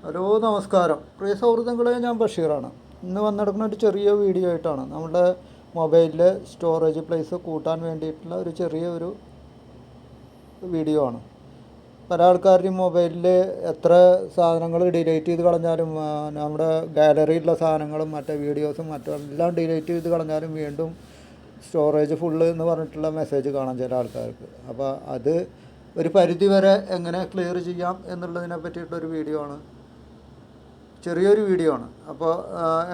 Hello നമസ്കാരം പ്രിയ സുഹൃത്തുക്കളെ, ഞാൻ ബഷീറാണ്. ഇന്ന് വന്നെടുക്കുന്ന ഒരു ചെറിയ വീഡിയോ ആയിട്ടാണ്. നമ്മുടെ മൊബൈലിലെ സ്റ്റോറേജ് പ്ലേസ് കൂട്ടാൻ വേണ്ടിയിട്ടുള്ള ഒരു ചെറിയ വീഡിയോ ആണ്. പല ആൾക്കാരുടെയും മൊബൈലിൽ എത്ര സാധനങ്ങൾ ഡിലീറ്റ് ചെയ്ത് കളഞ്ഞാലും നമ്മുടെ ഗാലറിയിലുള്ള സാധനങ്ങളും മറ്റേ വീഡിയോസും മറ്റെല്ലാം ഡിലീറ്റ് ചെയ്ത് കളഞ്ഞാലും വീണ്ടും സ്റ്റോറേജ് ഫുള്ള് എന്ന് പറഞ്ഞിട്ടുള്ള മെസ്സേജ് കാണാം ചില ആൾക്കാർക്ക്. അപ്പോൾ അത് ഒരു പരിധി വരെ എങ്ങനെ ക്ലിയർ ചെയ്യാം എന്നുള്ളതിനെ പറ്റിയിട്ടൊരു വീഡിയോ ആണ്. ചെറിയൊരു വീഡിയോ ആണ്. അപ്പോൾ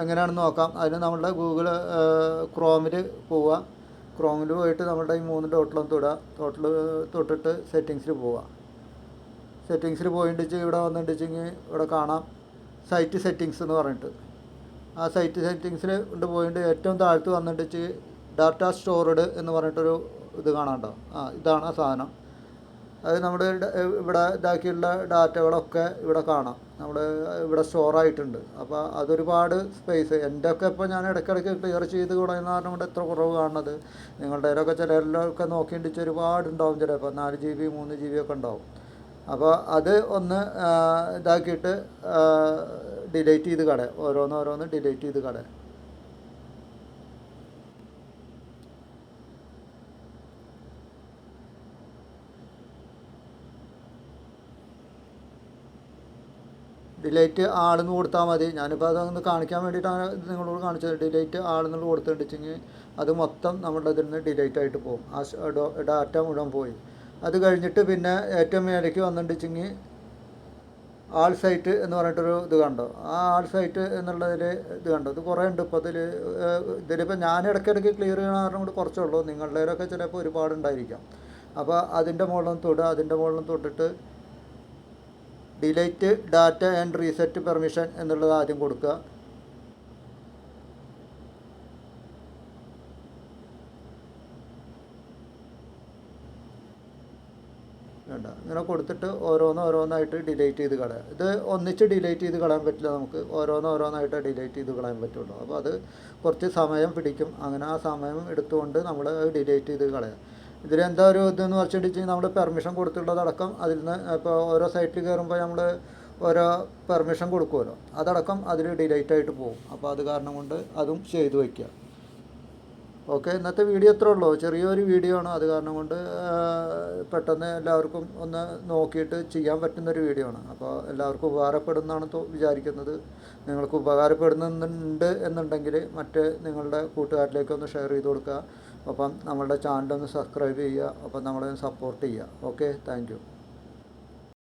എങ്ങനെയാണെന്ന് നോക്കാം. അതിന് നമ്മളുടെ ഗൂഗിൾ ക്രോമിൽ പോവുക. ക്രോമിൽ പോയിട്ട് നമ്മളുടെ ഈ 3 ഡോട്ടിലൊന്ന് തൊട്ടിട്ട് സെറ്റിങ്സിൽ പോവുക. സെറ്റിങ്സിൽ പോയിട്ടിച്ച് ഇവിടെ വന്നിട്ടുണ്ടെങ്കിൽ ഇവിടെ കാണാം സൈറ്റ് സെറ്റിങ്സ് എന്ന് പറഞ്ഞിട്ട്. ആ സൈറ്റ് സെറ്റിങ്സിൽ കൊണ്ട് പോയിട്ട് ഏറ്റവും താഴത്ത് വന്നിട്ട് ഡാറ്റ സ്റ്റോർഡ് എന്ന് പറഞ്ഞിട്ടൊരു ഇത് കാണാണ്ടോ. ഇതാണ് ആ സാധനം. അത് നമ്മുടെ ഇവിടെ ഇതാക്കിയുള്ള ഡാറ്റകളൊക്കെ ഇവിടെ കാണാം. ഇവിടെ സ്റ്റോറായിട്ടുണ്ട്. അപ്പോൾ അതൊരുപാട് സ്പേസ് എൻ്റെ ഒക്കെ ഇപ്പോൾ ഞാൻ ഇടയ്ക്കിടയ്ക്ക് ക്ലിയർ ചെയ്ത് കളയുന്ന കാരണം കൊണ്ട് എത്ര കുറവ് കാണുന്നത്. നിങ്ങളുടെ ഇതിലൊക്കെ ചിലരിലൊക്കെ നോക്കിയിട്ട് ഒരുപാടുണ്ടാവും. ചിലപ്പോൾ 4 GB 3 GB ഒക്കെ ഉണ്ടാവും. അപ്പോൾ അത് ഒന്ന് ഇതാക്കിയിട്ട് ഡിലീറ്റ് ചെയ്ത് കളയാം. ഓരോന്ന് ഡിലീറ്റ് ചെയ്ത് കളയാം. ഡിലൈറ്റ് ആളെന്ന് കൊടുത്താൽ മതി. ഞാനിപ്പോൾ അതൊന്ന് കാണിക്കാൻ വേണ്ടിയിട്ടാണ് നിങ്ങളോട് കാണിച്ചത്. ഡിലൈറ്റ് ആളെന്നുള്ള കൊടുത്തിട്ടുണ്ടെങ്കിൽ അത് മൊത്തം നമ്മുടെ ഇതിൽ നിന്ന് ഡിലൈറ്റ് ആയിട്ട് പോകും. ആ ഡാറ്റ മുഴുവൻ പോയി. അത് കഴിഞ്ഞിട്ട് പിന്നെ ഏറ്റവും മേലേക്ക് വന്നിട്ടുണ്ടെങ്കിൽ ആൾ സൈറ്റ് എന്ന് പറഞ്ഞിട്ടൊരു ഇത് കണ്ടോ. ആ ആൾ സൈറ്റ് എന്നുള്ളതിൽ ഇത് കണ്ടോ. ഇത് കുറേ ഉണ്ട്. ഇപ്പോൾ ഇതിലിപ്പോൾ ഞാൻ ഇടയ്ക്കിടയ്ക്ക് ക്ലിയർ ചെയ്യണ കാരണം കൊണ്ട് കുറച്ചുള്ളൂ. നിങ്ങളുടെയിലൊക്കെ ചിലപ്പോൾ ഒരുപാടുണ്ടായിരിക്കാം. അപ്പോൾ അതിൻ്റെ മുകളിലും തൊട്ടിട്ട് delight data and reset permission എന്നുള്ളത് ആദ്യം കൊടുക്കുക. വേണ്ട, ഇങ്ങനെ കൊടുത്തിട്ട് ഓരോന്നായിട്ട് ഡിലീറ്റ് ചെയ്ത് കളയാം. ഇത് ഒന്നിച്ച് ഡിലീറ്റ് ചെയ്ത് കളയാൻ പറ്റില്ല. നമുക്ക് ഓരോന്നായിട്ട് ഡിലീറ്റ് ചെയ്ത് കളയാൻ പറ്റുള്ളൂ. അപ്പോൾ അത് കുറച്ച് സമയം പിടിക്കും. അങ്ങനെ ആ സമയം എടുത്തുകൊണ്ട് നമ്മൾ ഡിലീറ്റ് ചെയ്ത് കളയാം. ഇതിലെന്താ ഒരു ഇതെന്ന് വെച്ചിട്ടുണ്ടെങ്കിൽ നമ്മൾ പെർമിഷൻ കൊടുത്തുള്ളതടക്കം അതിൽ നിന്ന് ഇപ്പോൾ ഓരോ സൈറ്റിൽ കയറുമ്പോൾ നമ്മൾ ഓരോ പെർമിഷൻ കൊടുക്കുമല്ലോ, അതടക്കം അതിൽ ഡിലീറ്റ് ആയിട്ട് പോകും. അപ്പോൾ അത് കാരണം കൊണ്ട് അതും ചെയ്തു വയ്ക്കുക. ഓക്കെ, ഇന്നത്തെ വീഡിയോ ഇത്രേ ഉള്ളൂ. ചെറിയൊരു വീഡിയോ ആണ്. അത് കാരണം കൊണ്ട് പെട്ടെന്ന് എല്ലാവർക്കും ഒന്ന് നോക്കിയിട്ട് ചെയ്യാൻ പറ്റുന്നൊരു വീഡിയോ ആണ്. അപ്പോൾ എല്ലാവർക്കും ഉപകാരപ്പെടുന്നതാണ് വിചാരിക്കുന്നത്. നിങ്ങൾക്ക് ഉപകാരപ്പെടുന്നുണ്ട് എന്നുണ്ടെങ്കിൽ നിങ്ങളുടെ കൂട്ടുകാരിലേക്കൊന്ന് ഷെയർ ചെയ്ത് കൊടുക്കുക. ഒപ്പം നമ്മളുടെ ചാനലൊന്ന് സബ്സ്ക്രൈബ് ചെയ്യുക. ഒപ്പം നമ്മളെ സപ്പോർട്ട് ചെയ്യുക. Okay, thank you.